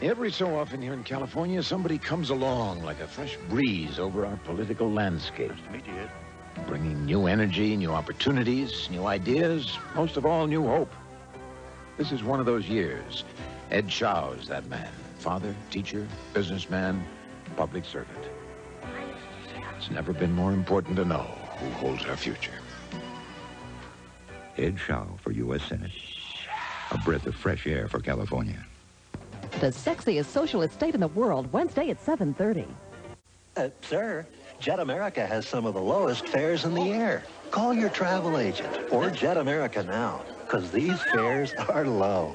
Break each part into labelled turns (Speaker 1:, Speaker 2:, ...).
Speaker 1: Every so often here in California, somebody comes along like a fresh breeze over our political landscape.
Speaker 2: Nice to meet you, Ed.
Speaker 1: Bringing new energy, new opportunities, new ideas, most of all, new hope. This is one of those years. Ed Zschau's that man. Father, teacher, businessman, public servant. It's never been more important to know who holds our future.
Speaker 3: Ed Zschau for U.S. Senate. A breath of fresh air for California.
Speaker 4: The sexiest socialist state in the world, Wednesday at 7:30.
Speaker 5: Sir, Jet America has some of the lowest fares in the air. Call your travel agent or Jet America now, because these fares are low.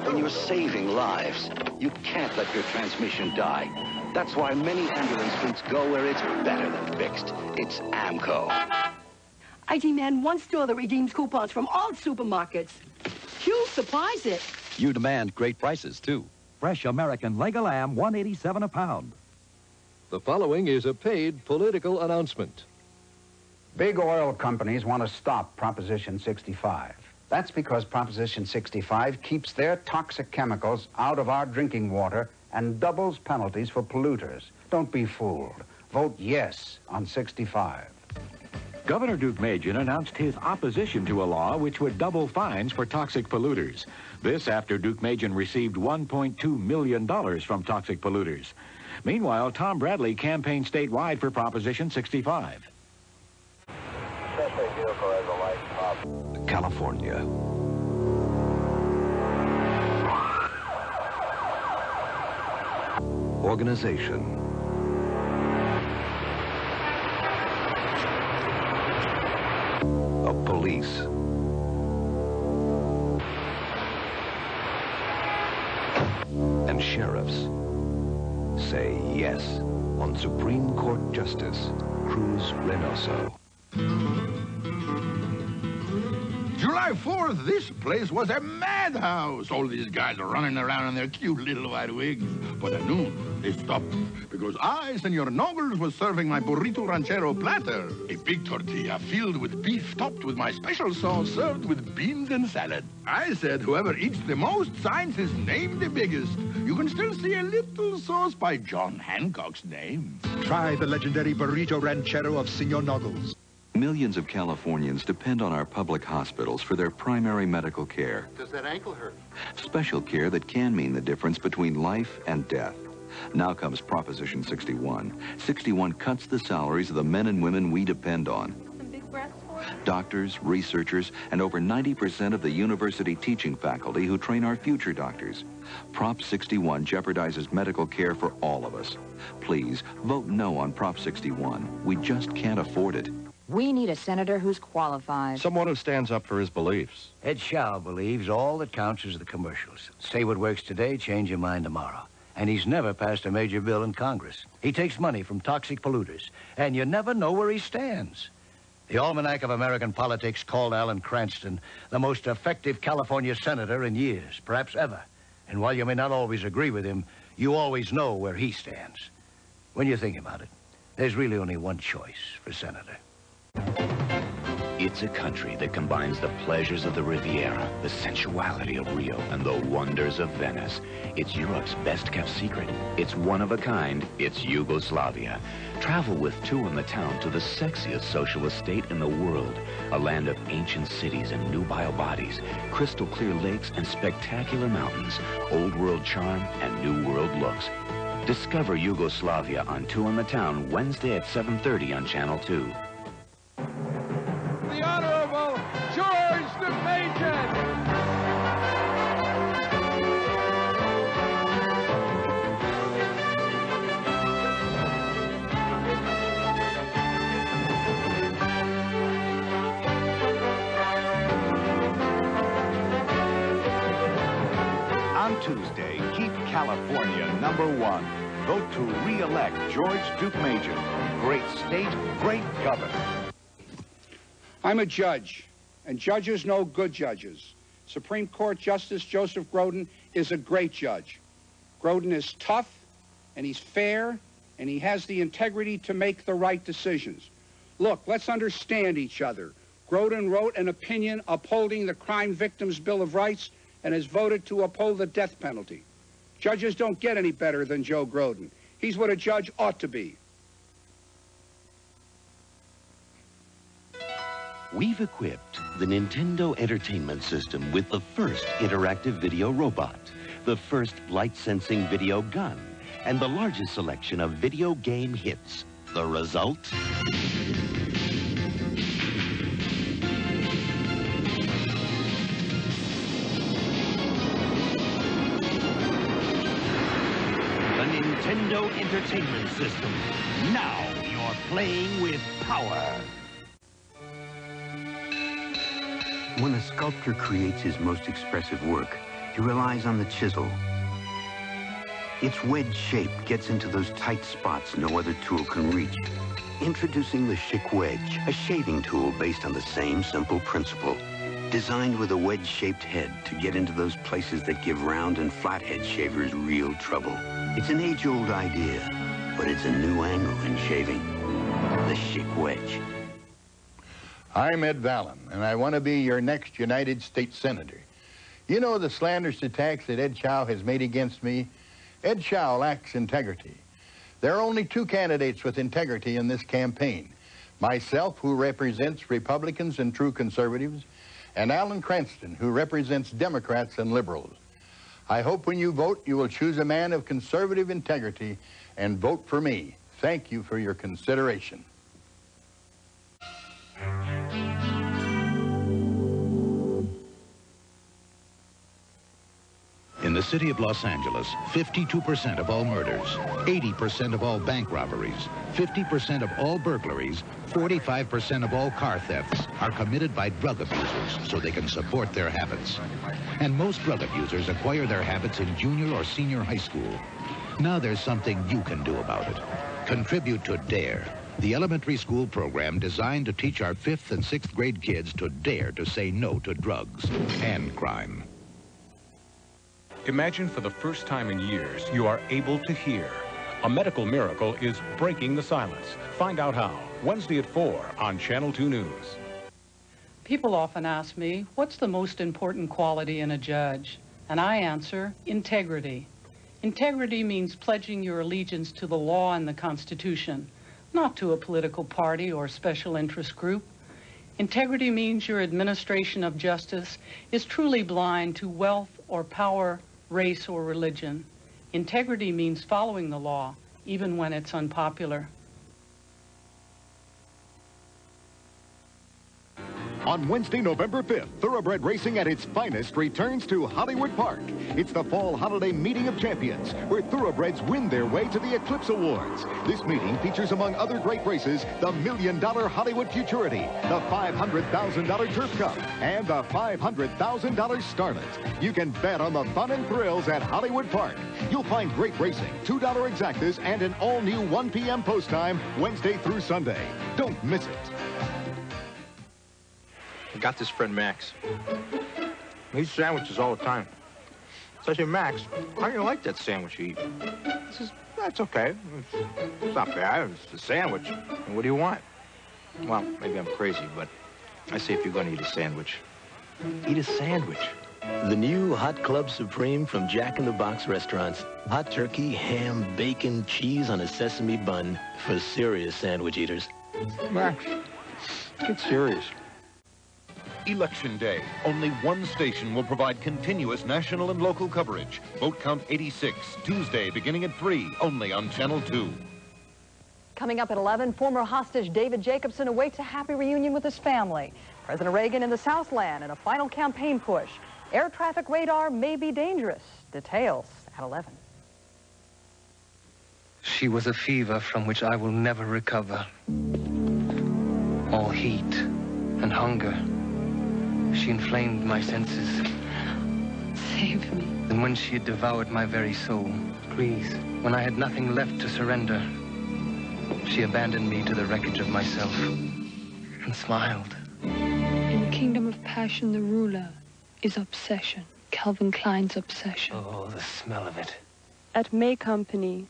Speaker 6: When you're saving lives, you can't let your transmission die. That's why many ambulance fleets go where it's better than fixed. It's AAMCO.
Speaker 7: I demand one store that redeems coupons from all supermarkets. Hughes supplies it.
Speaker 8: You demand great prices, too.
Speaker 9: Fresh American leg of lamb, $1.87 a pound.
Speaker 10: The following is a paid political announcement.
Speaker 11: Big oil companies want to stop Proposition 65. That's because Proposition 65 keeps their toxic chemicals out of our drinking water and doubles penalties for polluters. Don't be fooled. Vote yes on 65.
Speaker 9: Governor Deukmejian announced his opposition to a law which would double fines for toxic polluters. This after Deukmejian received $1.2 million from toxic polluters. Meanwhile, Tom Bradley campaigned statewide for Proposition 65.
Speaker 3: California. Organization. Of police. And sheriffs say yes on Supreme Court Justice Cruz Reynoso.
Speaker 12: July 4th, this place was a madhouse. All these guys are running around in their cute little white wigs. But at noon, they stopped because I, Senor Naugles, was serving my burrito ranchero platter. A big tortilla filled with beef topped with my special sauce served with beans and salad. I said whoever eats the most signs his name the biggest. You can still see a little sauce by John Hancock's name.
Speaker 13: Try the legendary burrito ranchero of Senor Naugles.
Speaker 14: Millions of Californians depend on our public hospitals for their primary medical care.
Speaker 15: Does that ankle hurt?
Speaker 14: Special care that can mean the difference between life and death. Now comes Proposition 61. 61 cuts the salaries of the men and women we depend on.
Speaker 7: Some big breaths for it?
Speaker 14: Doctors, researchers, and over 90% of the university teaching faculty who train our future doctors. Prop 61 jeopardizes medical care for all of us. Please, vote no on Prop 61. We just can't afford it.
Speaker 16: We need a senator who's qualified.
Speaker 10: Someone who stands up for his beliefs.
Speaker 17: Ed Zschau believes all that counts is the commercials. Say what works today, change your mind tomorrow. And he's never passed a major bill in Congress. He takes money from toxic polluters, and you never know where he stands. The Almanac of American Politics called Alan Cranston the most effective California senator in years, perhaps ever. And while you may not always agree with him, you always know where he stands. When you think about it, there's really only one choice for senator.
Speaker 18: It's a country that combines the pleasures of the Riviera, the sensuality of Rio, and the wonders of Venice. It's Europe's best-kept secret. It's one of a kind. It's Yugoslavia. Travel with Two in the Town to the sexiest socialist state in the world. A land of ancient cities and nubile bodies, crystal clear lakes and spectacular mountains, old world charm and new world looks. Discover Yugoslavia on Two in the Town, Wednesday at 7:30 on Channel 2.
Speaker 19: The Honorable George Deukmejian.
Speaker 20: On Tuesday, keep California #1. Vote to re-elect George Deukmejian. Great state, great governor.
Speaker 2: I'm a judge, and judges know good judges. Supreme Court Justice Joseph Grodin is a great judge. Grodin is tough, and he's fair, and he has the integrity to make the right decisions. Look, let's understand each other. Grodin wrote an opinion upholding the Crime Victims' Bill of Rights and has voted to uphold the death penalty. Judges don't get any better than Joe Grodin. He's what a judge ought to be.
Speaker 15: We've equipped the Nintendo Entertainment System with the first interactive video robot, the first light-sensing video gun, and the largest selection of video game hits. The result? The Nintendo Entertainment System. Now you're playing with power.
Speaker 21: When a sculptor creates his most expressive work, he relies on the chisel. Its wedge shape gets into those tight spots no other tool can reach. Introducing the Schick Wedge, a shaving tool based on the same simple principle. Designed with a wedge-shaped head to get into those places that give round and flathead shavers real trouble. It's an age-old idea, but it's a new angle in shaving. The Schick Wedge.
Speaker 12: I'm Ed Vallen, and I want to be your next United States Senator. You know the slanderous attacks that Ed Zschau has made against me? Ed Zschau lacks integrity. There are only two candidates with integrity in this campaign. Myself, who represents Republicans and true conservatives, and Alan Cranston, who represents Democrats and liberals. I hope when you vote, you will choose a man of conservative integrity and vote for me. Thank you for your consideration.
Speaker 1: In the city of Los Angeles, 52% of all murders, 80% of all bank robberies, 50% of all burglaries, 45% of all car thefts are committed by drug abusers so they can support their habits. And most drug abusers acquire their habits in junior or senior high school. Now there's something you can do about it. Contribute to D.A.R.E, the elementary school program designed to teach our 5th and 6th grade kids to dare to say no to drugs and crime.
Speaker 22: Imagine for the first time in years, you are able to hear. A medical miracle is breaking the silence. Find out how. Wednesday at 4 on Channel 2 News.
Speaker 23: People often ask me, what's the most important quality in a judge? And I answer, integrity. Integrity means pledging your allegiance to the law and the Constitution, not to a political party or special interest group. Integrity means your administration of justice is truly blind to wealth or power, race or religion. Integrity means following the law, even when it's unpopular.
Speaker 24: On Wednesday, November 5th, thoroughbred racing at its finest returns to Hollywood Park. It's the fall holiday meeting of champions, where thoroughbreds win their way to the Eclipse Awards. This meeting features, among other great races, the $1 Million Hollywood Futurity, the $500,000 Turf Cup, and the $500,000 Starlet. You can bet on the fun and thrills at Hollywood Park. You'll find great racing, $2 exactas, and an all-new 1 p.m. post time Wednesday through Sunday. Don't miss it.
Speaker 25: I got this friend, Max. He eats sandwiches all the time. So I say, Max, how do you like that sandwich you eat? He says, that's okay. It's not bad. It's a sandwich. And what do you want? Well, maybe I'm crazy, but I say if you're going to eat a sandwich, eat a sandwich.
Speaker 26: The new Hot Club Supreme from Jack in the Box restaurants. Hot turkey, ham, bacon, cheese on a sesame bun for serious sandwich eaters.
Speaker 25: Max, get serious.
Speaker 24: Election Day. Only one station will provide continuous national and local coverage. Vote count 86, Tuesday beginning at 3, only on Channel 2.
Speaker 4: Coming up at 11, former hostage David Jacobson awaits a happy reunion with his family. President Reagan in the Southland in a final campaign push. Air traffic radar may be dangerous. Details at 11.
Speaker 27: She was a fever from which I will never recover. All heat and hunger. She inflamed my senses.
Speaker 28: Save me.
Speaker 27: And when she had devoured my very soul, please, when I had nothing left to surrender, she abandoned me to the wreckage of myself and smiled.
Speaker 28: In the kingdom of passion, the ruler is obsession. Calvin Klein's obsession.
Speaker 27: Oh, the smell of it.
Speaker 28: At May Company.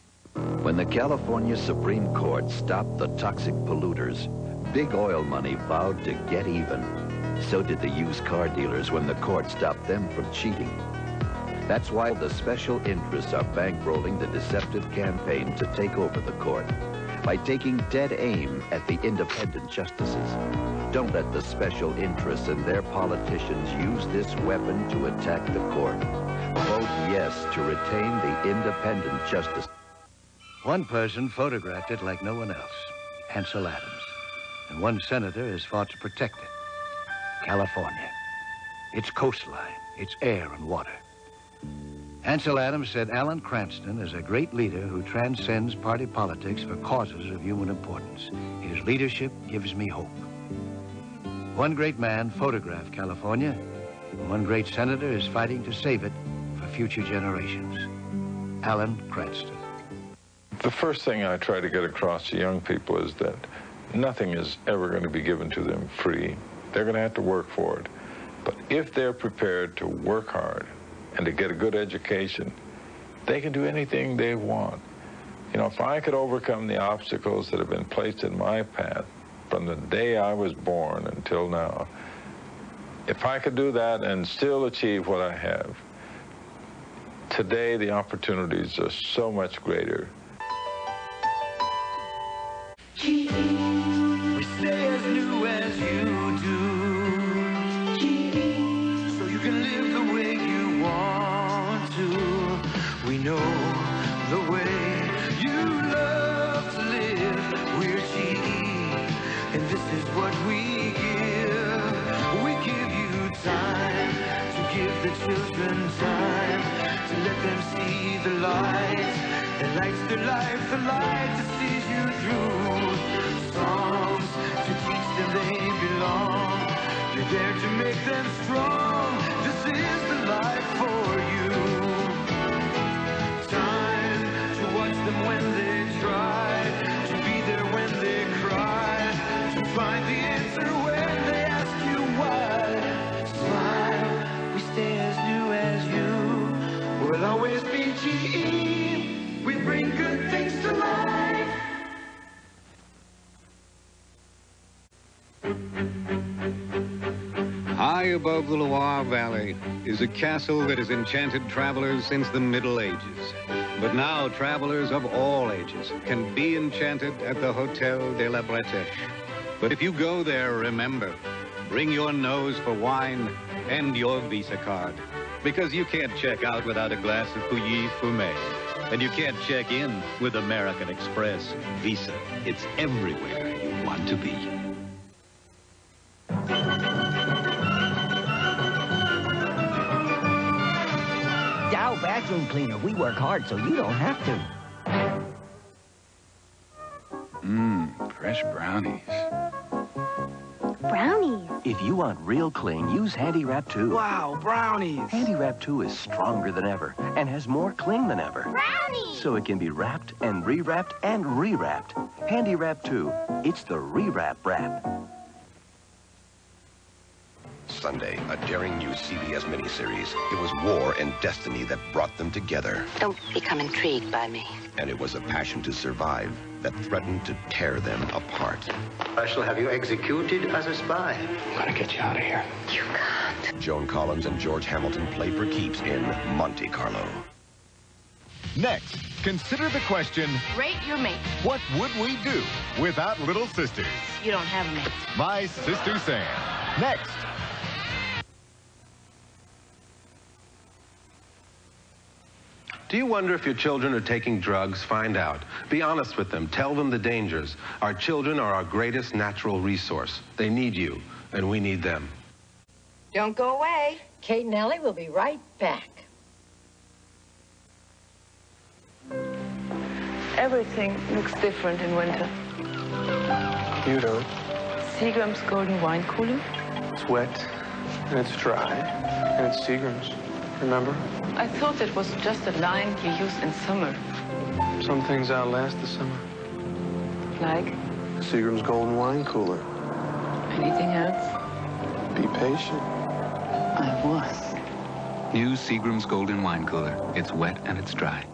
Speaker 3: When the California Supreme Court stopped the toxic polluters, big oil money vowed to get even. So did the used car dealers when the court stopped them from cheating. That's why the special interests are bankrolling the deceptive campaign to take over the court by taking dead aim at the independent justices. Don't let the special interests and their politicians use this weapon to attack the court. Vote yes to retain the independent justice.
Speaker 17: One person photographed it like no one else, Ansel Adams. And one senator has fought to protect it, California. Its coastline, its air and water. Ansel Adams said Alan Cranston is a great leader who transcends party politics for causes of human importance. His leadership gives me hope. One great man photographed California, and one great senator is fighting to save it for future generations. Alan Cranston.
Speaker 5: The first thing I try to get across to young people is that nothing is ever going to be given to them free. They're going to have to work for it. But if they're prepared to work hard and to get a good education, they can do anything they want. You know, if I could overcome the obstacles that have been placed in my path from the day I was born until now, if I could do that and still achieve what I have, today the opportunities are so much greater.
Speaker 6: We stay as new as you do, so you can live the way you want to. We know the way you love to live. We're GE, and this is what we give. We give you time to give the children time to let them see the light that lights their life, the light that sees you through. Songs to teach them they belong. You're there to make them strong. This is the life for you. Time to watch them when they try, to be there when they cry, to find the answer when they ask you why. Smile, we stay as new as you. We'll always be GE. We bring good things to life.
Speaker 7: High above the Loire Valley is a castle that has enchanted travelers since the Middle Ages. But now travelers of all ages can be enchanted at the Hotel de la Bretèche. But if you go there, remember, bring your nose for wine and your Visa card. Because you can't check out without a glass of Pouilly Fumé. And you can't check in with American Express. Visa, it's everywhere you want to be.
Speaker 8: Dow vacuum cleaner. We work hard so you don't have to.
Speaker 9: Fresh brownies.
Speaker 11: Brownies.
Speaker 13: If you want real cling, use Handy Wrap 2.
Speaker 11: Wow, brownies.
Speaker 13: Handy Wrap 2 is stronger than ever and has more cling than ever.
Speaker 11: Brownies!
Speaker 13: So it can be wrapped and rewrapped and rewrapped. Handy Wrap 2. It's the rewrap wrap.
Speaker 14: Sunday, a daring new CBS miniseries. It was war and destiny that brought them together.
Speaker 11: Don't become intrigued by me.
Speaker 14: And it was a passion to survive that threatened to tear them apart.
Speaker 29: I shall have you executed as a spy.
Speaker 14: I'm gonna get you out of here.
Speaker 11: You can't.
Speaker 14: Joan Collins and George Hamilton play for keeps in Monte Carlo.
Speaker 24: Next, consider the question,
Speaker 11: Rate your mate.
Speaker 24: what would we do without little sisters?
Speaker 11: You don't have a mate.
Speaker 24: My Sister Sam. Next.
Speaker 30: Do you wonder if your children are taking drugs? Find out. Be honest with them. Tell them the dangers. Our children are our greatest natural resource. They need you, and we need them.
Speaker 11: Don't go away. Kate and Allie will be right back.
Speaker 31: Everything looks different in winter.
Speaker 25: You don't.
Speaker 31: Seagram's golden wine cooler.
Speaker 25: It's wet, and it's dry, and it's Seagram's. Remember?
Speaker 31: I thought it was just a line you use in summer.
Speaker 25: Some things outlast the summer.
Speaker 31: Like?
Speaker 25: Seagram's golden wine cooler.
Speaker 31: Anything else?
Speaker 25: Be patient.
Speaker 31: I was.
Speaker 32: New Seagram's golden wine cooler. It's wet and it's dry.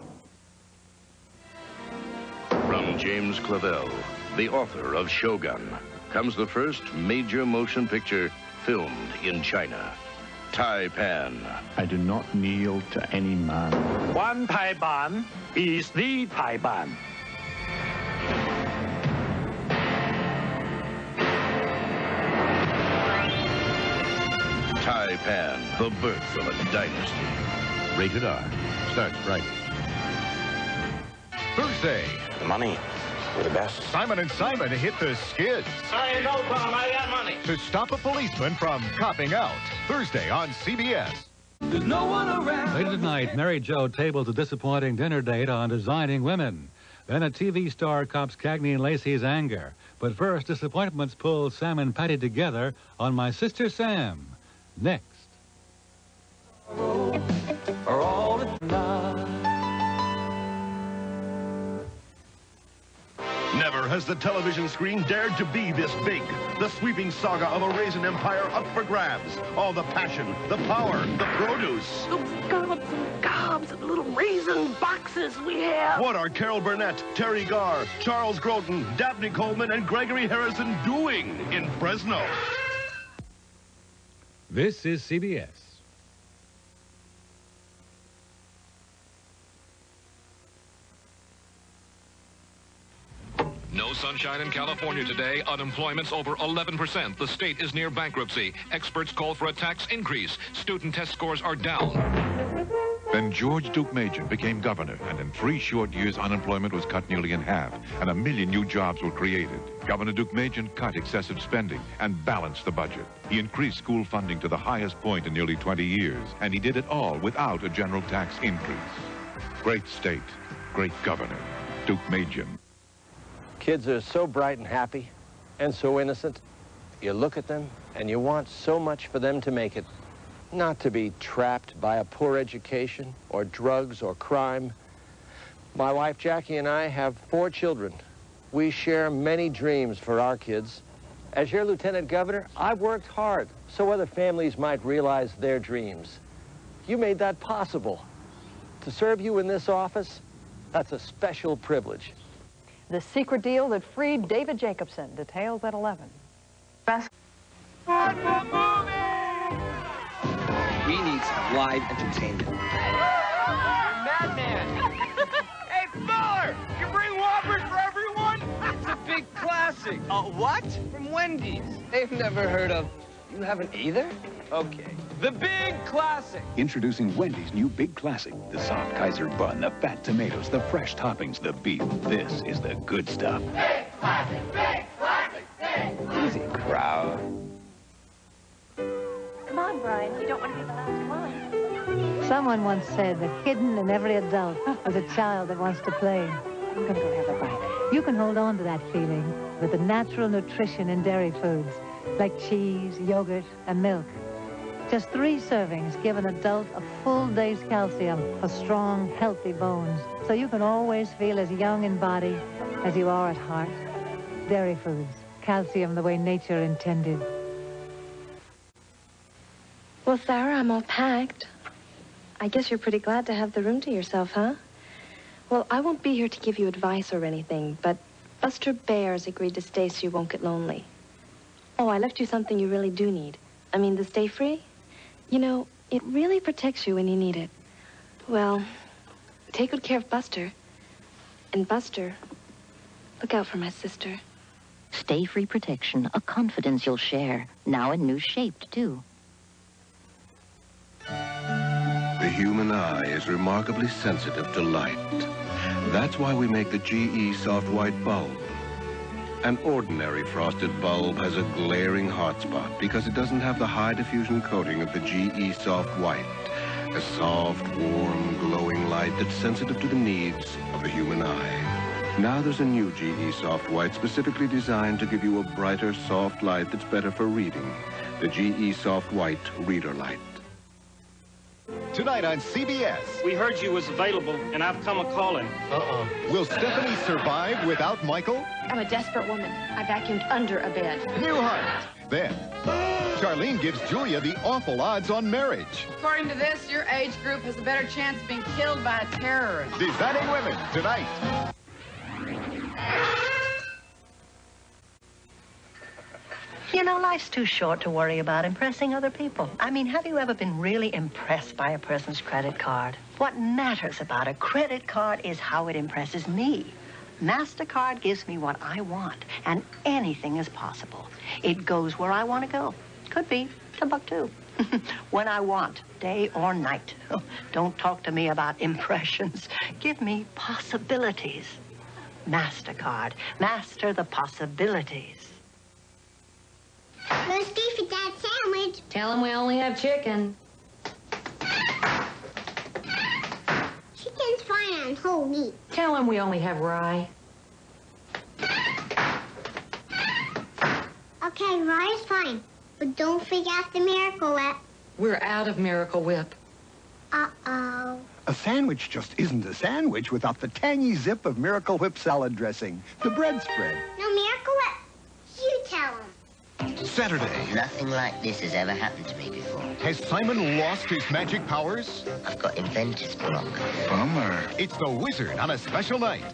Speaker 33: From James Clavell, the author of Shogun, comes the first major motion picture filmed in China. Taipan.
Speaker 1: I do not kneel to any man.
Speaker 2: One Taipan is the Taipan.
Speaker 33: Taipan, the birth of a dynasty.
Speaker 17: Rated R. Starts Friday.
Speaker 1: Thursday.
Speaker 2: The money. We're the best.
Speaker 24: Simon and Simon hit the skids
Speaker 2: I know, Tom. I got money.
Speaker 24: to stop a policeman from copping out. Thursday on CBS.
Speaker 2: There's no one around.
Speaker 10: Later tonight, Mary Jo tables a disappointing dinner date on Designing Women. Then a TV star cops Cagney and Lacey's anger. But first, disappointments pull Sam and Patty together on My Sister Sam. Next.
Speaker 12: Never has the television screen dared to be this big. The sweeping saga of a raisin empire up for grabs. All the passion, the power, the produce.
Speaker 15: Those gobs and gobs of little raisin boxes we have.
Speaker 12: What are Carol Burnett, Terry Garr, Charles Grodin, Dabney Coleman, and Gregory Harrison doing in Fresno?
Speaker 10: This is CBS.
Speaker 16: No sunshine in California today. Unemployment's over 11%. The state is near bankruptcy. Experts call for a tax increase. Student test scores are down.
Speaker 18: Then George Deukmejian became governor, and in 3 short years, unemployment was cut nearly in half, and 1 million new jobs were created. Governor Deukmejian cut excessive spending and balanced the budget. He increased school funding to the highest point in nearly 20 years, and he did it all without a general tax increase. Great state, great governor, Deukmejian.
Speaker 19: Kids are so bright and happy and so innocent. You look at them and you want so much for them to make it. Not to be trapped by a poor education or drugs or crime. My wife Jackie and I have 4 children. We share many dreams for our kids. As your Lieutenant Governor, I've worked hard so other families might realize their dreams. You made that possible. To serve you in this office, that's a special privilege.
Speaker 4: The secret deal that freed David Jacobson. Details at 11.
Speaker 20: We need some live entertainment.
Speaker 2: Madman. Hey, Feller, you bring Whoppers for everyone?
Speaker 20: It's a big classic. What? From Wendy's. They've never heard of... You haven't either? Okay. The Big Classic.
Speaker 9: Introducing Wendy's new Big Classic. The soft Kaiser bun, the fat tomatoes, the fresh toppings, the beef. This is the good stuff.
Speaker 15: Big classic, big classic, big.
Speaker 20: Easy, crowd.
Speaker 15: Come on, Brian. You don't want to be the last one.
Speaker 21: Someone once said that hidden in every adult is a child that wants to play. I'm going to go have a bite. You can hold on to that feeling with the natural nutrition in dairy foods, like cheese, yogurt, and milk. Just 3 servings give an adult a full day's calcium for strong, healthy bones, so you can always feel as young in body as you are at heart. Dairy foods, calcium the way nature intended.
Speaker 22: Well, Sarah, I'm all packed. I guess you're pretty glad to have the room to yourself, huh? Well, I won't be here to give you advice or anything, but Buster Bear's agreed to stay so you won't get lonely. Oh, I left you something you really do need. I mean, the Stay Free. You know, it really protects you when you need it. Well, take good care of Buster. And Buster, look out for my sister.
Speaker 23: Stay Free Protection, a confidence you'll share. Now in new shaped, too.
Speaker 14: The human eye is remarkably sensitive to light. That's why we make the GE Soft White bulb. An ordinary frosted bulb has a glaring hot spot because it doesn't have the high diffusion coating of the GE Soft White, a soft, warm, glowing light that's sensitive to the needs of the human eye. Now there's a new GE Soft White specifically designed to give you a brighter, soft light that's better for reading. The GE Soft White Reader Light.
Speaker 24: Tonight on CBS.
Speaker 2: We heard you was available, and I've come a-calling.
Speaker 24: Will Stephanie survive without Michael?
Speaker 15: I'm a desperate woman. I vacuumed under a bed.
Speaker 24: Newhart. Then, Charlene gives Julia the awful odds on marriage.
Speaker 26: According to this, your age group has a better chance of being killed by a terrorist.
Speaker 24: Designing Women, tonight.
Speaker 3: You know, life's too short to worry about impressing other people. I mean, have you ever been really impressed by a person's credit card? What matters about a credit card is how it impresses me. MasterCard gives me what I want, and anything is possible. It goes where I want to go. Could be Timbuktu. When I want, day or night. Don't talk to me about impressions. Give me possibilities. MasterCard. Master the possibilities.
Speaker 5: Roast beef for Dad's sandwich.
Speaker 22: Tell him we only have chicken.
Speaker 5: Chicken's fine on whole meat.
Speaker 22: Tell him we only have rye.
Speaker 5: Okay, rye's fine. But don't forget the Miracle Whip.
Speaker 22: We're out of Miracle Whip.
Speaker 5: Uh-oh.
Speaker 6: A sandwich just isn't a sandwich without the tangy zip of Miracle Whip salad dressing, the bread spread.
Speaker 5: No Miracle Whip. You tell him.
Speaker 6: Saturday.
Speaker 7: Nothing like this has ever happened to me before.
Speaker 24: Has Simon lost his magic powers?
Speaker 7: I've got inventor's block.
Speaker 24: Bummer. It's the Wizard on a special night.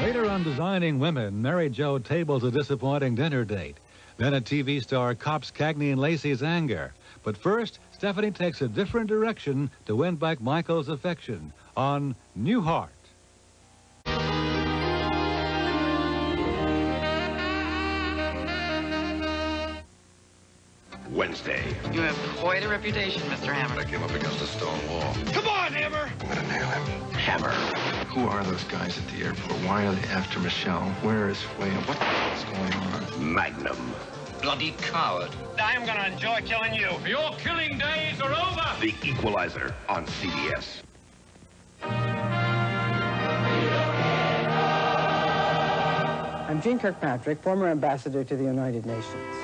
Speaker 10: Later on Designing Women, Mary Jo tables a disappointing dinner date. Then a TV star cops Cagney and Lacey's anger. But first, Stephanie takes a different direction to win back Michael's affection on Newhart.
Speaker 12: Wednesday.
Speaker 8: You have quite a reputation, Mr. Hammer.
Speaker 18: I came up against a stone wall.
Speaker 2: Come on, Hammer!
Speaker 18: I'm gonna nail him.
Speaker 12: Hammer.
Speaker 8: Who are those guys at the airport? Why are they after Michelle? Where is William? What the hell is going on?
Speaker 12: Magnum.
Speaker 8: Bloody coward.
Speaker 2: I am gonna enjoy killing you. Your killing days are over!
Speaker 12: The Equalizer on CBS.
Speaker 11: I'm Gene Kirkpatrick, former ambassador to the United Nations.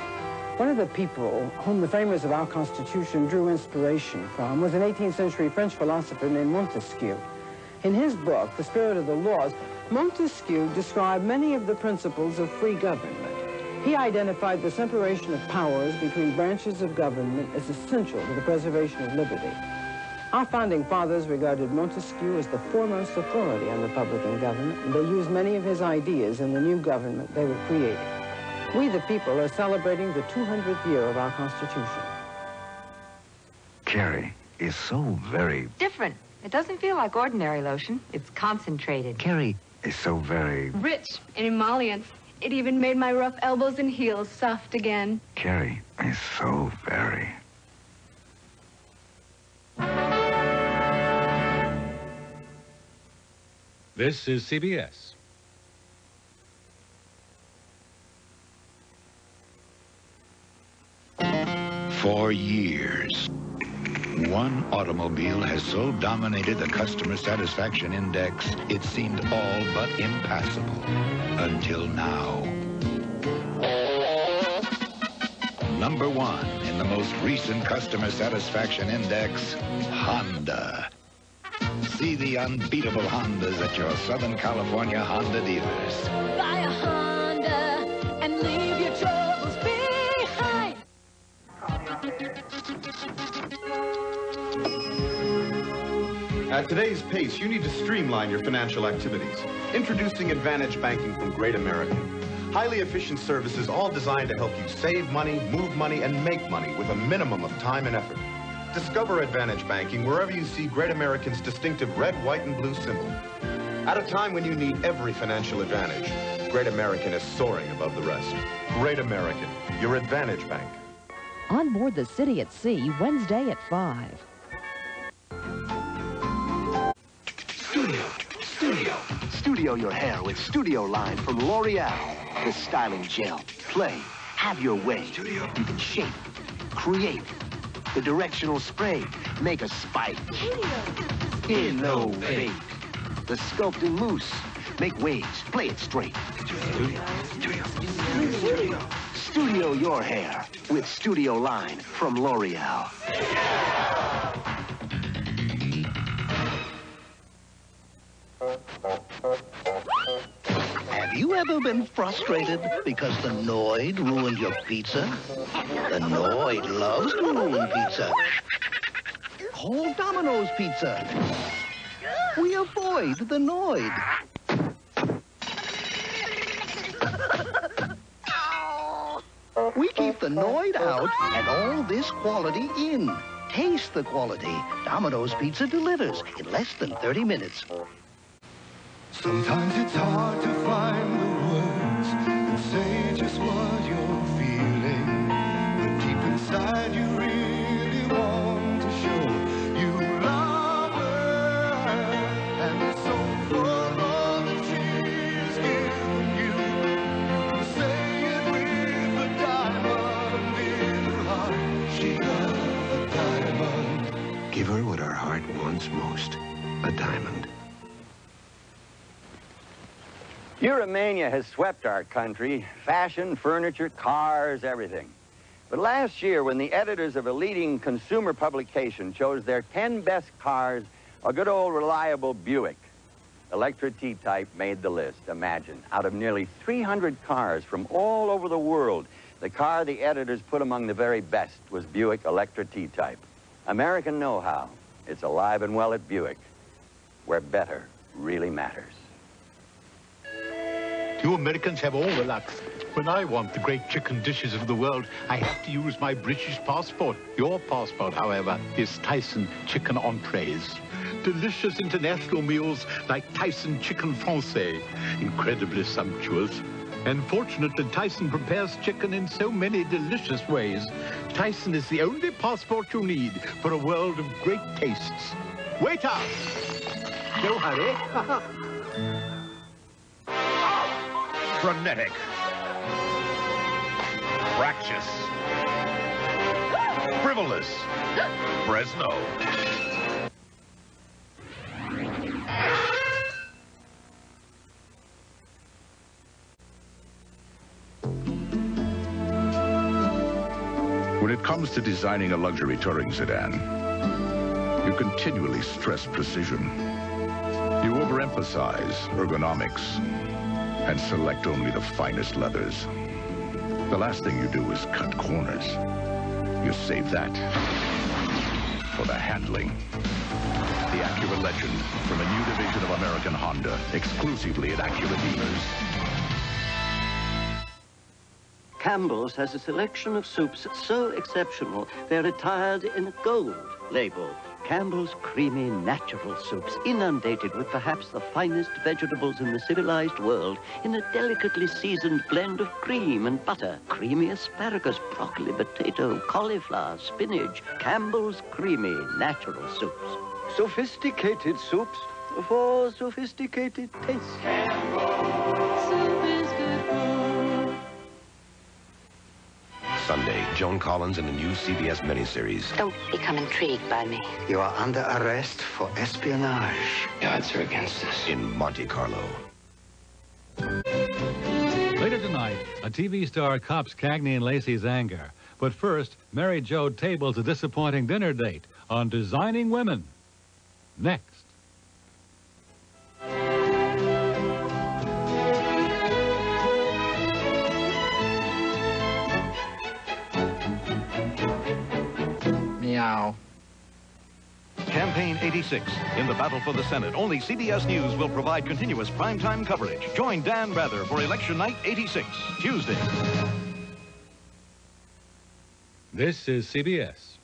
Speaker 11: One of the people whom the framers of our Constitution drew inspiration from was an 18th century French philosopher named Montesquieu. In his book, The Spirit of the Laws, Montesquieu described many of the principles of free government. He identified the separation of powers between branches of government as essential to the preservation of liberty. Our founding fathers regarded Montesquieu as the foremost authority on Republican government, and they used many of his ideas in the new government they were creating. We, the people, are celebrating the 200th year of our Constitution.
Speaker 13: Carrie is so very...
Speaker 25: different. It doesn't feel like ordinary lotion. It's concentrated.
Speaker 13: Carrie is so very...
Speaker 27: rich in emollients. It even made my rough elbows and heels soft again.
Speaker 13: Carrie is so very...
Speaker 10: This is CBS.
Speaker 9: For years, one automobile has so dominated the customer satisfaction index, it seemed all but impassable. Until now. Number one in the most recent customer satisfaction index, Honda. See the unbeatable Hondas at your Southern California Honda dealers.
Speaker 28: Buy a Honda and leave your troubles behind.
Speaker 29: At today's pace, you need to streamline your financial activities. Introducing Advantage Banking from Great American. Highly efficient services all designed to help you save money, move money, and make money with a minimum of time and effort. Discover Advantage Banking wherever you see Great American's distinctive red, white, and blue symbol. At a time when you need every financial advantage, Great American is soaring above the rest. Great American, your Advantage Bank.
Speaker 30: On board the City at Sea, Wednesday at 5.
Speaker 31: Studio your hair with Studio Line from L'Oreal. The styling gel. Play. Have your way. You can shape. Create. The directional spray. Make a spike. Innovate. The sculpting mousse. Make waves. Play it straight. Studio your hair with Studio Line from L'Oreal.
Speaker 17: Have you ever been frustrated because the Noid ruined your pizza? The Noid loves to ruin pizza. Call Domino's Pizza. We avoid the Noid.
Speaker 31: We keep the Noid out and all this quality in. Taste the quality. Domino's Pizza delivers in less than 30 minutes.
Speaker 1: Sometimes it's hard to find the words that say just what you're feeling. But deep inside you really want to show you love her. And so for all that she's given you, you can say it with a diamond in her heart. She got a diamond.
Speaker 13: Give her what her heart wants most, a diamond.
Speaker 3: Euromania has swept our country. Fashion, furniture, cars, everything. But last year, when the editors of a leading consumer publication chose their 10 best cars, a good old reliable Buick Electra T-Type made the list. Imagine, out of nearly 300 cars from all over the world, the car the editors put among the very best was Buick Electra T-Type. American know-how. It's alive and well at Buick, where better really matters.
Speaker 4: You Americans have all the luck. When I want the great chicken dishes of the world, I have to use my British passport. Your passport, however, is Tyson chicken entrees. Delicious international meals like Tyson chicken français. Incredibly sumptuous. And fortunately, Tyson prepares chicken in so many delicious ways. Tyson is the only passport you need for a world of great tastes. Waiter! No hurry.
Speaker 12: Frenetic. Fractious. Frivolous. Fresno.
Speaker 9: When it comes to designing a luxury touring sedan, you continually stress precision. You overemphasize ergonomics and select only the finest leathers. The last thing you do is cut corners. You save that for the handling. The Acura Legend from a new division of American Honda, exclusively at Acura dealers.
Speaker 14: Campbell's has a selection of soups so exceptional, they're attired in a gold label. Campbell's creamy, natural soups, inundated with perhaps the finest vegetables in the civilized world, in a delicately seasoned blend of cream and butter, creamy asparagus, broccoli, potato, cauliflower, spinach. Campbell's creamy, natural soups. Sophisticated soups for sophisticated tastes. Campbell's soup is good for...
Speaker 15: Sunday, Joan Collins in a new CBS miniseries.
Speaker 16: Don't become intrigued by me.
Speaker 31: You are under arrest for espionage.
Speaker 15: The odds are against us. In Monte Carlo.
Speaker 10: Later tonight, a TV star cops Cagney and Lacey's anger. But first, Mary Jo tables a disappointing dinner date on Designing Women. Next.
Speaker 19: Meow.
Speaker 12: Campaign 86. In the battle for the Senate, only CBS News will provide continuous primetime coverage. Join Dan Rather for Election Night 86, Tuesday.
Speaker 10: This is CBS.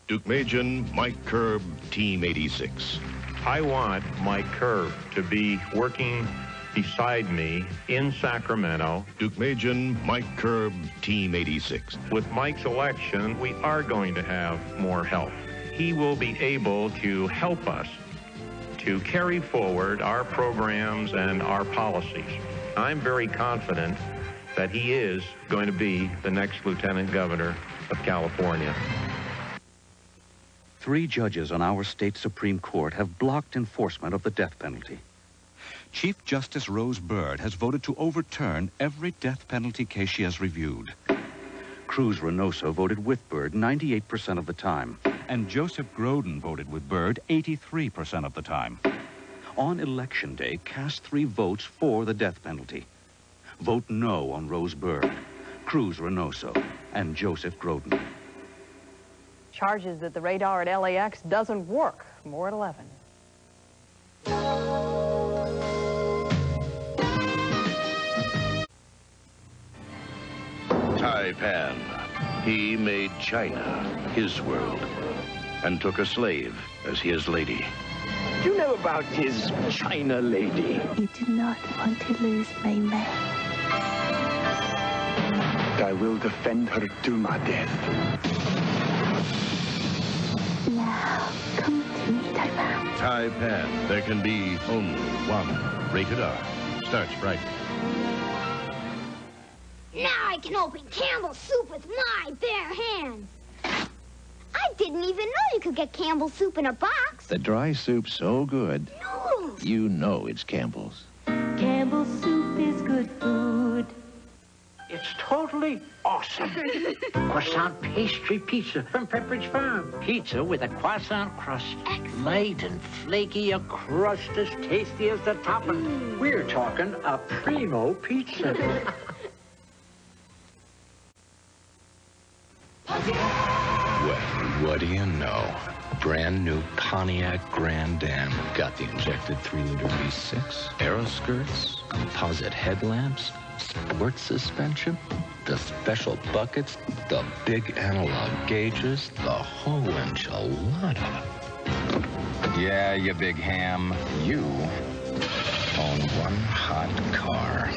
Speaker 12: Deukmejian, Mike Curb, Team 86.
Speaker 20: I want Mike Curb to be working beside me in Sacramento.
Speaker 12: Deukmejian, Mike Curb, Team 86.
Speaker 20: With Mike's election, we are going to have more help. He will be able to help us to carry forward our programs and our policies. I'm very confident that he is going to be the next Lieutenant Governor of California.
Speaker 21: 3 judges on our state Supreme Court have blocked enforcement of the death penalty. Chief Justice Rose Byrd has voted to overturn every death penalty case she has reviewed. Cruz Reynoso voted with Byrd 98% of the time, and Joseph Grodin voted with Byrd 83% of the time. On Election Day, cast 3 votes for the death penalty. Vote no on Rose Byrd, Cruz Reynoso, and Joseph Grodin.
Speaker 23: Charges that the radar at LAX doesn't work. More at 11.
Speaker 2: Taipan. He made China his world and took a slave as his lady.
Speaker 31: Do you know about his China lady?
Speaker 28: You do not want to lose my man.
Speaker 31: I will defend her to my death.
Speaker 28: Now, come to me, Taipan.
Speaker 2: Taipan. There can be only one. Rated R. Starts right.
Speaker 5: Now I can open Campbell's soup with my bare hands. I didn't even know you could get Campbell's soup in a box.
Speaker 2: The dry soup's so good.
Speaker 5: Noodles.
Speaker 2: You know it's Campbell's.
Speaker 28: Campbell's soup is good food.
Speaker 31: It's totally awesome. Croissant pastry pizza from Pepperidge Farm. Pizza with a croissant crust. Light and flaky, a crust as tasty as the topping. We're talking a primo pizza.
Speaker 6: Well, what do you know? Brand new Pontiac Grand Am. Got the injected 3-liter V6, aero skirts, composite headlamps, sport suspension, the special buckets, the big analog gauges, the whole enchilada. Yeah, you big ham. You own one hot car.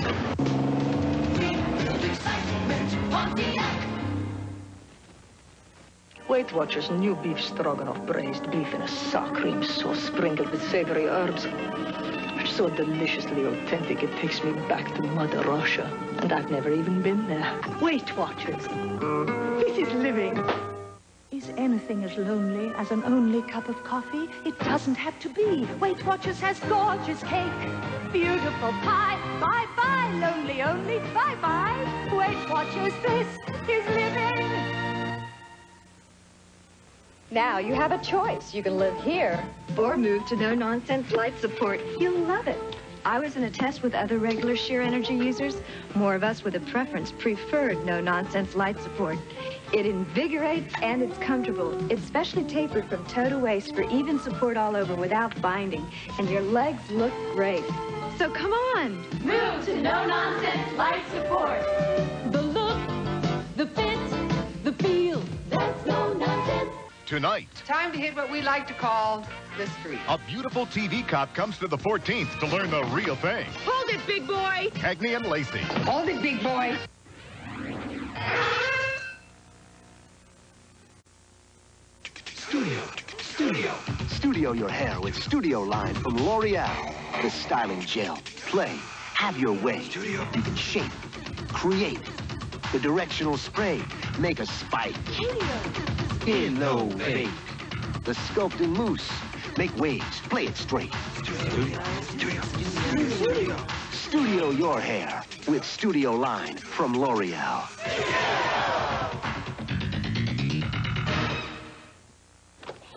Speaker 7: Weight Watchers new beef stroganoff, braised beef in a sour cream sauce sprinkled with savory herbs. It's so deliciously authentic, it takes me back to Mother Russia. And I've never even been there. Weight Watchers. This is living.
Speaker 8: Is anything as lonely as an only cup of coffee? It doesn't have to be. Weight Watchers has gorgeous cake, beautiful pie. Bye-bye, lonely only, bye-bye. Weight Watchers, this is living.
Speaker 23: Now you have a choice. You can live here or move to no-nonsense light support. You'll love it. I was in a test with other regular sheer energy users. More of us with a preference preferred no-nonsense light support. It invigorates and it's comfortable. It's specially tapered from toe to waist for even support all over without binding. And your legs look great. So come on.
Speaker 28: Move to no-nonsense light support. The look, the fit, the feel. That's no-nonsense.
Speaker 11: Tonight,
Speaker 18: time to hit what we like to call the street.
Speaker 11: a beautiful TV cop comes to the 14th to learn the real thing.
Speaker 18: Hold it, big boy.
Speaker 11: Cagney and Lacey.
Speaker 18: Hold it, big boy.
Speaker 31: Studio your hair with Studio Line from L'Oreal. The styling gel. Play. Have your way. You can shape. Create. The directional spray. Make a spike. Innovate. The sculpting mousse. Make waves. Play it straight. Studio your hair with Studio Line from L'Oreal.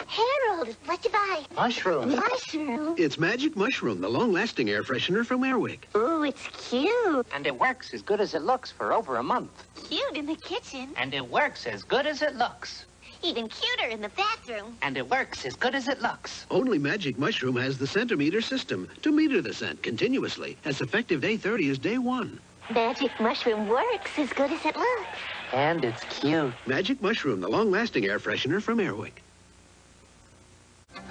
Speaker 5: Harold, what you buy?
Speaker 31: Mushroom.
Speaker 5: Mushroom?
Speaker 13: It's Magic Mushroom, the long-lasting air freshener from Airwick.
Speaker 5: Ooh, it's cute.
Speaker 31: And it works as good as it looks for over a month.
Speaker 5: Cute in the kitchen.
Speaker 31: And it works as good as it looks.
Speaker 5: Even cuter in the bathroom.
Speaker 31: And it works as good as it looks.
Speaker 13: Only Magic Mushroom has the centimeter system to meter the scent continuously, as effective day 30 as day 1.
Speaker 5: Magic Mushroom works as good as it looks.
Speaker 31: And it's cute.
Speaker 13: Magic Mushroom, the long-lasting air freshener from Airwick.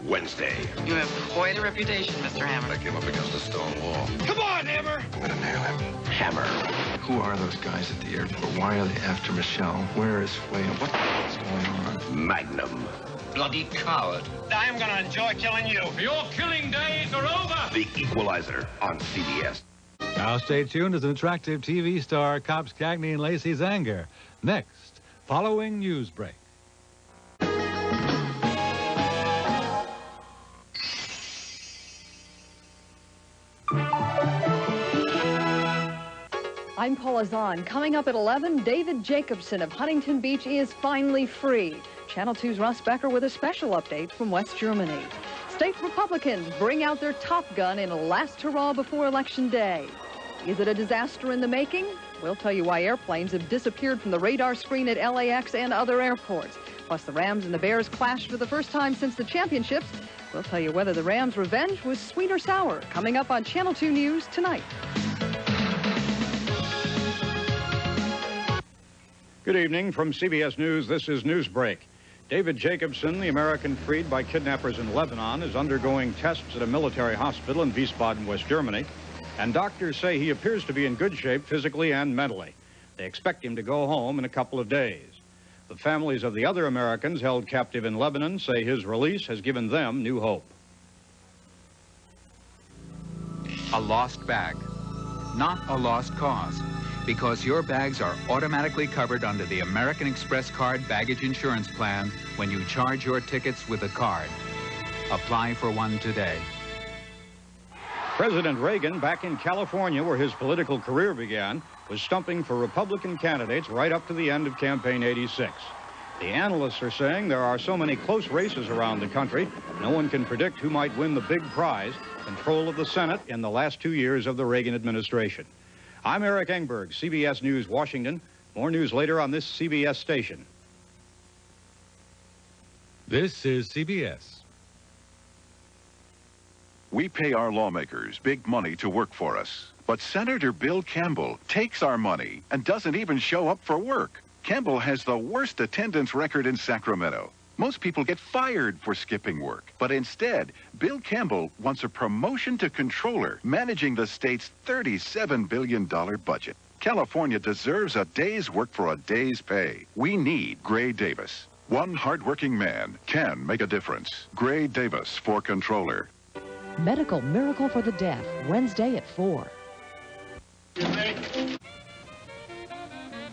Speaker 15: Wednesday.
Speaker 18: You have quite a reputation, Mr. Hammer.
Speaker 15: I came up against a stone wall.
Speaker 18: Come on, Hammer!
Speaker 15: I'm gonna nail him. Hammer.
Speaker 19: Who are those guys at the airport? Why are they after Michelle? Where is Wade? What the hell's going on?
Speaker 15: Magnum.
Speaker 19: Bloody coward.
Speaker 18: I am gonna enjoy killing you.
Speaker 19: Your killing days are over!
Speaker 15: The Equalizer on CBS.
Speaker 10: Now stay tuned as an attractive TV star cops Cagney and Lacey's anger. Next, following news break.
Speaker 23: I'm Paula Zahn. Coming up at 11, David Jacobson of Huntington Beach is finally free. Channel 2's Russ Becker with a special update from West Germany. State Republicans bring out their Top Gun in a last hurrah before Election Day. Is it a disaster in the making? We'll tell you why airplanes have disappeared from the radar screen at LAX and other airports. Plus, the Rams and the Bears clashed for the first time since the championships. We'll tell you whether the Rams' revenge was sweet or sour. Coming up on Channel 2 News tonight.
Speaker 1: Good evening from CBS News. This is Newsbreak. David Jacobson, the American freed by kidnappers in Lebanon, is undergoing tests at a military hospital in Wiesbaden, West Germany. And doctors say he appears to be in good shape physically and mentally. They expect him to go home in a couple of days. The families of the other Americans held captive in Lebanon say his release has given them new hope.
Speaker 3: A lost bag, not a lost cause, because your bags are automatically covered under the American Express Card Baggage Insurance Plan when you charge your tickets with a card. Apply for one today.
Speaker 1: President Reagan, back in California where his political career began, was stumping for Republican candidates right up to the end of Campaign 86. The analysts are saying there are so many close races around the country, no one can predict who might win the big prize, control of the Senate in the last 2 years of the Reagan administration. I'm Eric Engberg, CBS News, Washington. More news later on this CBS station.
Speaker 10: This is CBS.
Speaker 11: We pay our lawmakers big money to work for us. But Senator Bill Campbell takes our money and doesn't even show up for work. Campbell has the worst attendance record in Sacramento. Most people get fired for skipping work. But instead, Bill Campbell wants a promotion to controller, managing the state's $37 billion budget. California deserves a day's work for a day's pay. We need Gray Davis. One hardworking man can make a difference. Gray Davis for controller.
Speaker 4: Medical Miracle for the Deaf, Wednesday at 4.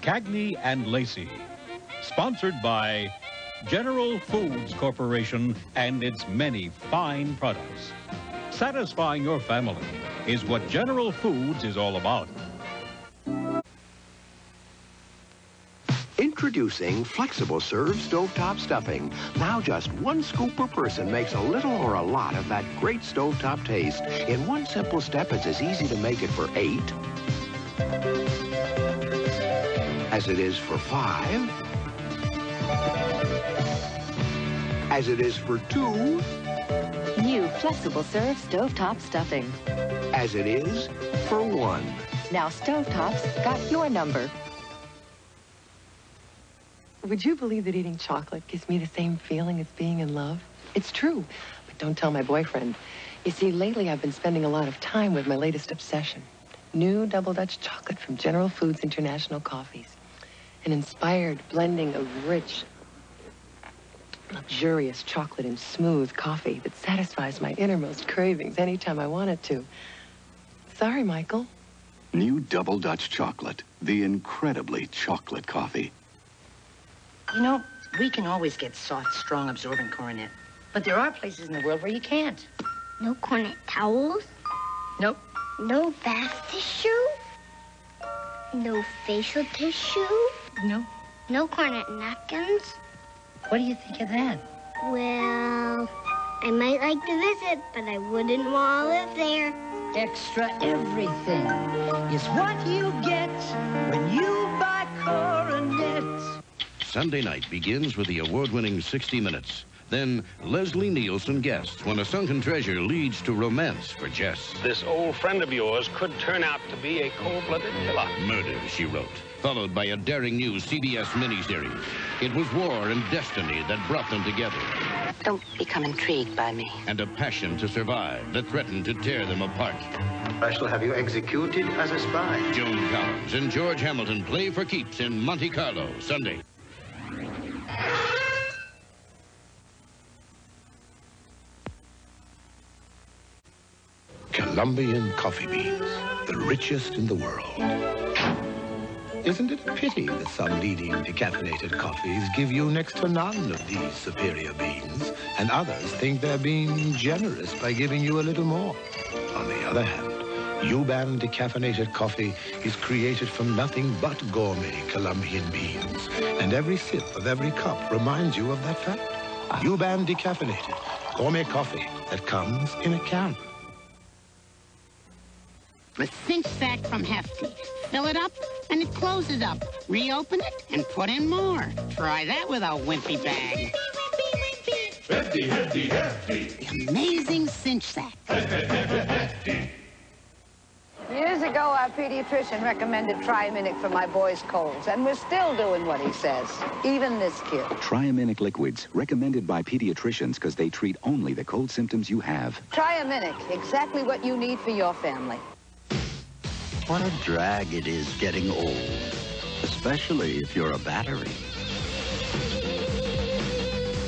Speaker 17: Cagney and Lacey, sponsored by General Foods Corporation and its many fine products. Satisfying your family is what General Foods is all about.
Speaker 31: Introducing Flexible Serve Stovetop Stuffing. Now just 1 scoop per person makes a little or a lot of that great stovetop taste. In one simple step, it's as easy to make it for 8 as it is for 5, as it is for 2,
Speaker 4: New Flexible Serve Stovetop Stuffing,
Speaker 31: as it is for 1.
Speaker 4: Now Stovetop's got your number.
Speaker 22: Would you believe that eating chocolate gives me the same feeling as being in love? It's true, but don't tell my boyfriend. You see, lately I've been spending a lot of time with my latest obsession. New Double Dutch chocolate from General Foods International Coffees. An inspired blending of rich, luxurious chocolate and smooth coffee that satisfies my innermost cravings anytime I want it to. Sorry, Michael.
Speaker 31: New Double Dutch chocolate, the incredibly chocolate coffee.
Speaker 16: You know, we can always get soft, strong, absorbent cornet. But there are places in the world where you can't.
Speaker 5: No cornet towels?
Speaker 16: Nope.
Speaker 5: No bath tissue? No facial tissue?
Speaker 16: No.
Speaker 5: No cornet napkins?
Speaker 16: What do you think of that?
Speaker 5: Well, I might like to visit, but I wouldn't want to live there.
Speaker 16: Extra everything is what you get when you buy Coronet.
Speaker 2: Sunday night begins with the award-winning 60 Minutes. Then Leslie Nielsen guests when a sunken treasure leads to romance for Jess.
Speaker 18: This old friend of yours could turn out to be a cold-blooded killer.
Speaker 2: Murder, she wrote, followed by a daring new CBS miniseries. It was war and destiny that brought them together.
Speaker 16: Don't become intrigued by me.
Speaker 2: And a passion to survive that threatened to tear them apart.
Speaker 24: I shall have you executed as a spy.
Speaker 2: Joan Collins and George Hamilton play for keeps in Monte Carlo, Sunday.
Speaker 25: Colombian coffee beans, the richest in the world. Isn't it a pity that some leading decaffeinated coffees give you next to none of these superior beans, and others think they're being generous by giving you a little more? On the other hand, U-Ban decaffeinated coffee is created from nothing but gourmet Colombian beans, and every sip of every cup reminds you of that fact. U-Ban decaffeinated, gourmet coffee that comes in a can.
Speaker 26: The cinch sack from Hefty. Fill it up, and it closes up. Reopen it, and put in more. Try that with a wimpy bag.
Speaker 28: Hefty, hefty, hefty.
Speaker 26: The amazing cinch sack.
Speaker 28: Hefty.
Speaker 6: Years ago, our pediatrician recommended Triaminic for my boy's colds, and we're still doing what he says, even this kid.
Speaker 7: Triaminic liquids, recommended by pediatricians because they treat only the cold symptoms you have.
Speaker 6: Triaminic, exactly what you need for your family.
Speaker 8: What a drag it is getting old, especially if you're a battery.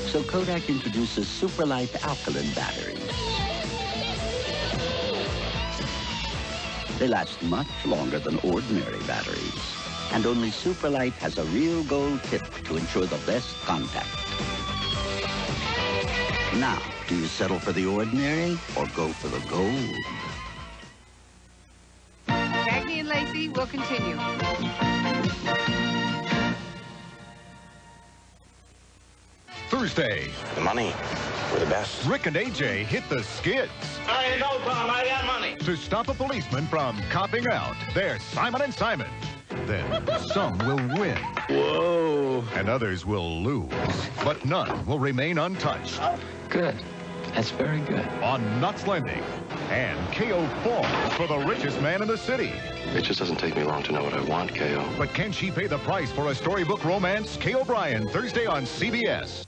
Speaker 8: So Kodak introduces Superlife alkaline batteries. They last much longer than ordinary batteries. And only Superlife has a real gold tip to ensure the best contact. Now, do you settle for the ordinary or go for the gold?
Speaker 6: Cagney and Lacey will continue.
Speaker 9: Thursday.
Speaker 15: The money. We're the best.
Speaker 9: Rick and AJ hit the skids.
Speaker 18: I ain't no problem. I got money.
Speaker 9: To stop a policeman from copping out, they're Simon and Simon. Then some will win.
Speaker 8: Whoa.
Speaker 9: And others will lose. But none will remain untouched.
Speaker 8: Good. That's very good.
Speaker 9: On Nuts Lending. And KO falls for the richest man in the city.
Speaker 15: It just doesn't take me long to know what I want, KO.
Speaker 9: But can she pay the price for a storybook romance? Kay O'Brien, Thursday on CBS.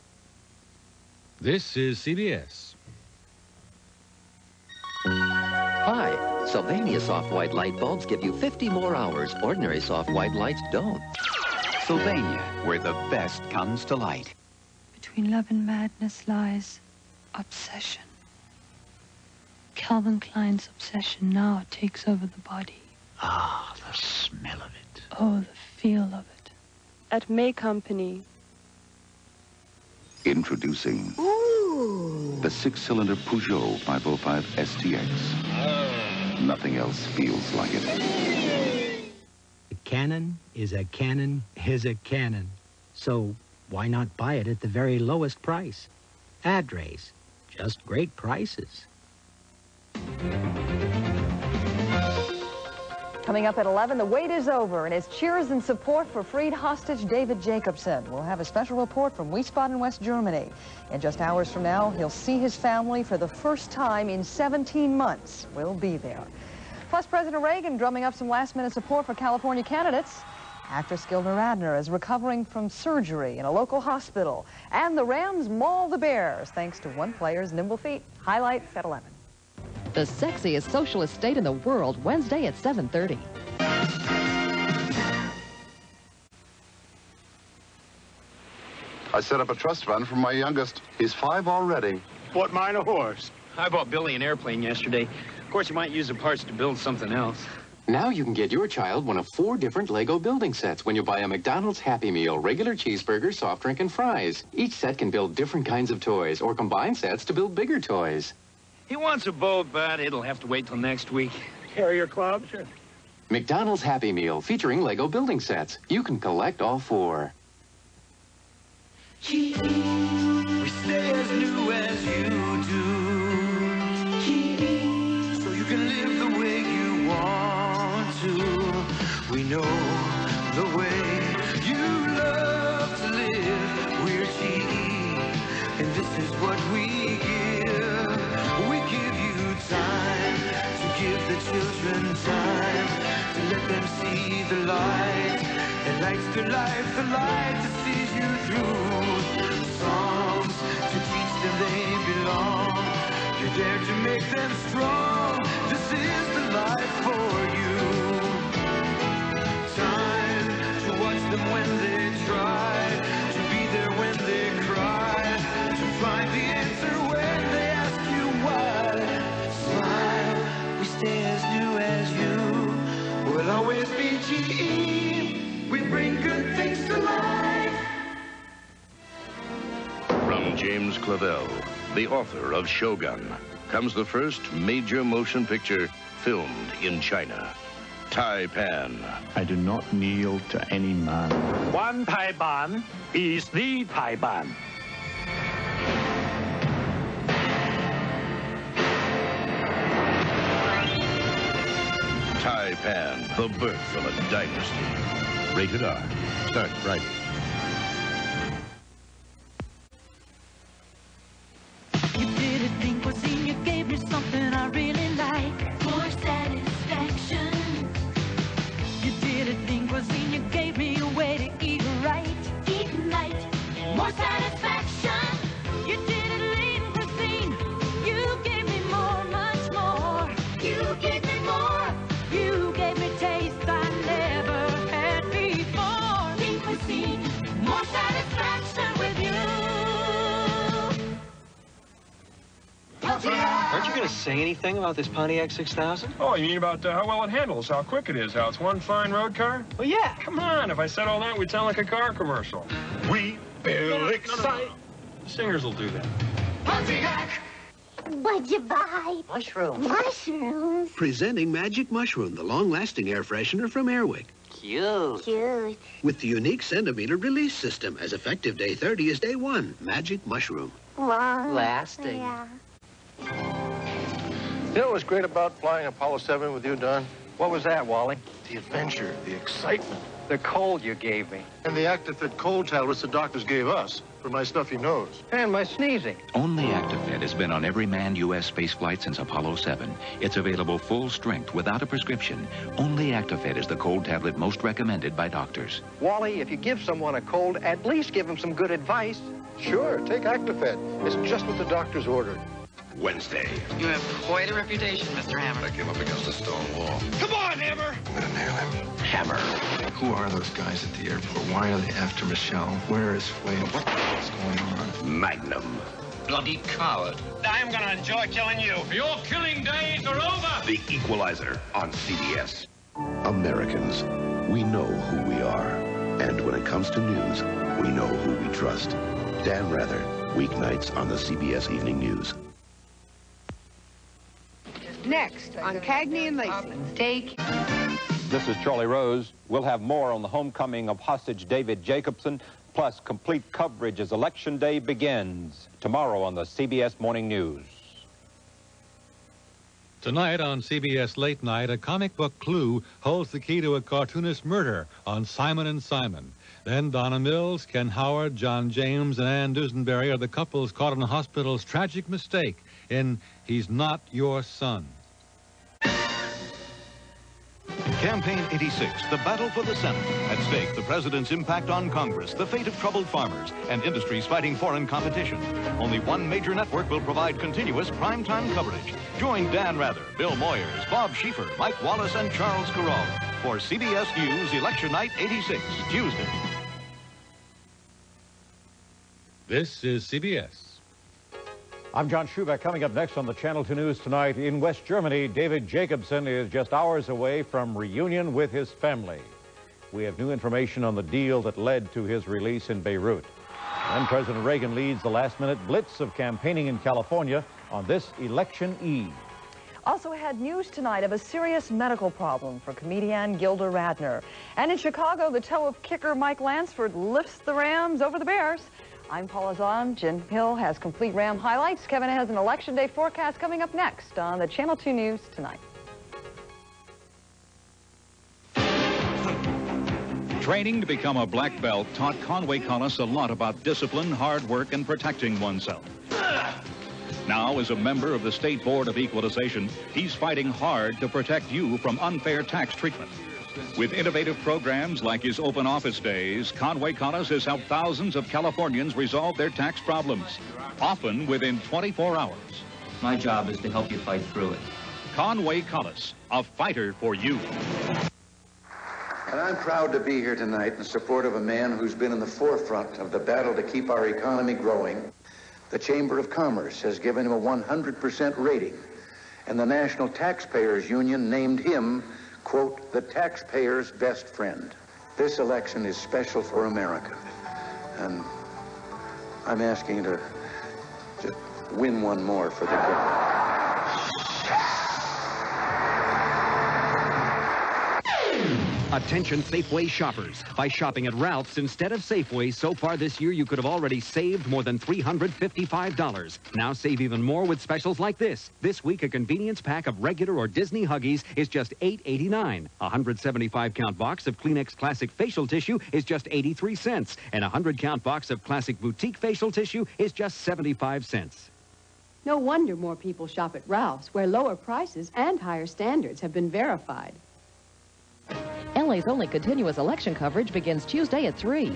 Speaker 10: This is CBS.
Speaker 12: Hi, Sylvania soft white light bulbs give you 50 more hours. Ordinary soft white lights don't.
Speaker 14: Sylvania, where the best comes to light.
Speaker 20: Between love and madness lies obsession. Calvin Klein's obsession now takes over the body.
Speaker 14: Ah, the smell of it.
Speaker 20: Oh, the feel of it. At May Company.
Speaker 7: Introducing the six-cylinder Peugeot 505 STX. Nothing else feels like it.
Speaker 31: A cannon is a cannon is a cannon. So why not buy it at the very lowest price? Address, just great prices.
Speaker 23: Coming up at 11, the wait is over, and it's cheers and support for freed hostage David Jacobson. We'll have a special report from Wiesbaden, West Germany. In just hours from now, he'll see his family for the first time in 17 months. We'll be there. Plus, President Reagan drumming up some last-minute support for California candidates. Actress Gilda Radner is recovering from surgery in a local hospital. And the Rams maul the Bears, thanks to one player's nimble feet. Highlights at 11.
Speaker 4: The sexiest socialist state in the world, Wednesday at 7:30.
Speaker 21: I set up a trust fund for my youngest. He's 5 already.
Speaker 18: Bought mine a horse.
Speaker 27: I bought Billy an airplane yesterday. Of course, you might use the parts to build something else.
Speaker 29: Now you can get your child one of 4 different Lego building sets when you buy a McDonald's Happy Meal, regular cheeseburger, soft drink, and fries. Each set can build different kinds of toys or combine sets to build bigger toys.
Speaker 27: He wants a boat, but it'll have to wait till next week. Carrier clubs?
Speaker 29: McDonald's Happy Meal, featuring Lego building sets. You can collect all 4.
Speaker 28: We stay as new as you do. So you can live the way you want to. We know the way you love to live. We're GE, and this is what we give. We give you time to give the children time to let them see the light. It lights their life, the light to see you through. Songs to teach them they belong. You dare to make them strong. This is the life for you. Time to watch them when they try, to be there when they cry, to find the answer when they ask you why. Smile, we stay as new as you. We'll always be GE. We bring good things to life.
Speaker 2: From James Clavell, the author of Shogun, comes the first major motion picture filmed in China. Taipan.
Speaker 30: I do not kneel to any man.
Speaker 18: One Taipan is the Taipan.
Speaker 2: Taipan, the birth of a dynasty. Rated R. Start Friday.
Speaker 28: You didn't think was in you, gave me something I really like. More satisfaction.
Speaker 1: Aren't you going to say anything about this Pontiac 6000?
Speaker 27: Oh, you mean about how well it handles, how quick it is, how it's one fine road car?
Speaker 1: Well, yeah.
Speaker 27: Come on, if I said all that, we'd sound like a car commercial.
Speaker 1: We will excite.
Speaker 27: The singers will do that.
Speaker 1: Pontiac!
Speaker 3: What'd you buy? Mushrooms. Mushrooms?
Speaker 5: Presenting Magic Mushroom, the long-lasting air freshener from Airwick.
Speaker 3: Cute. Cute.
Speaker 5: With the unique centimeter release system, as effective day 30 as day 1. Magic Mushroom.
Speaker 3: Long.
Speaker 11: Lasting.
Speaker 3: Yeah.
Speaker 13: You know what was great about flying Apollo 7 with you, Don?
Speaker 11: What was that, Wally?
Speaker 13: The adventure, the excitement.
Speaker 11: The cold you gave me.
Speaker 13: And the Actifit cold tablets the doctors gave us for my stuffy nose.
Speaker 11: And my sneezing.
Speaker 7: Only Actifit has been on every manned U.S. spaceflight since Apollo 7. It's available full strength without a prescription. Only Actifit is the cold tablet most recommended by doctors.
Speaker 11: Wally, if you give someone a cold, at least give them some good advice.
Speaker 13: Sure, take Actifit. It's just what the doctors ordered.
Speaker 2: Wednesday.
Speaker 16: You have quite a reputation, Mr. Hammer.
Speaker 2: I came up against a stone wall.
Speaker 16: Come on, Hammer!
Speaker 2: I'm gonna nail him. Hammer.
Speaker 13: Who are those guys at the airport? Why are they after Michelle? Where is Wade? What's going on?
Speaker 2: Magnum.
Speaker 16: Bloody coward. I'm gonna enjoy killing you. Your killing days are over!
Speaker 2: The Equalizer on CBS. Americans, we know who we are. And when it comes to news, we know who we trust. Dan Rather, weeknights on the CBS Evening News.
Speaker 6: Next on Cagney and Lacey. Take.
Speaker 17: This is Charlie Rose. We'll have more on the homecoming of hostage David Jacobson, plus complete coverage as Election Day begins tomorrow on the CBS Morning News.
Speaker 10: Tonight on CBS Late Night, a comic book clue holds the key to a cartoonist murder on Simon and Simon. Then Donna Mills, Ken Howard, John James, and Ann Dusenberry are the couples caught in the hospital's tragic mistake in He's Not Your Son.
Speaker 9: Campaign 86, the battle for the Senate. At stake, the president's impact on Congress, the fate of troubled farmers, and industries fighting foreign competition. Only one major network will provide continuous primetime coverage. Join Dan Rather, Bill Moyers, Bob Schieffer, Mike Wallace, and Charles Carroll for CBS News Election Night 86, Tuesday.
Speaker 10: This is CBS.
Speaker 17: I'm John Schubeck. Coming up next on the Channel 2 News tonight, in West Germany, David Jacobson is just hours away from reunion with his family. We have new information on the deal that led to his release in Beirut. And President Reagan leads the last-minute blitz of campaigning in California on this election eve.
Speaker 23: Also had news tonight of a serious medical problem for comedian Gilda Radner. And in Chicago, the toe of kicker Mike Lansford lifts the Rams over the Bears. I'm Paula Zahn. Jim Hill has complete Ram highlights. Kevin has an Election Day forecast coming up next on the Channel 2 News tonight.
Speaker 19: Training to become a black belt taught Conway Collis a lot about discipline, hard work, and protecting oneself. Now, as a member of the State Board of Equalization, he's fighting hard to protect you from unfair tax treatment. With innovative programs like his open office days, Conway Collis has helped thousands of Californians resolve their tax problems, often within 24 hours.
Speaker 22: My job is to help you fight through it.
Speaker 19: Conway Collis, a fighter for you.
Speaker 24: And I'm proud to be here tonight in support of a man who's been in the forefront of the battle to keep our economy growing. The Chamber of Commerce has given him a 100% rating, and the National Taxpayers Union named him, quote, the taxpayer's best friend. This election is special for America, and I'm asking to just win one more for the good.
Speaker 25: Attention Safeway shoppers. By shopping at Ralph's instead of Safeway, so far this year you could have already saved more than $355. Now save even more with specials like this. This week, a convenience pack of regular or Disney Huggies is just $8.89. A 175-count box of Kleenex Classic facial tissue is just 83 cents. And a 100-count box of Classic Boutique facial tissue is just 75 cents.
Speaker 32: No wonder more people shop at Ralph's, where lower prices and higher standards have been verified.
Speaker 4: LA's only continuous election coverage begins Tuesday at 3.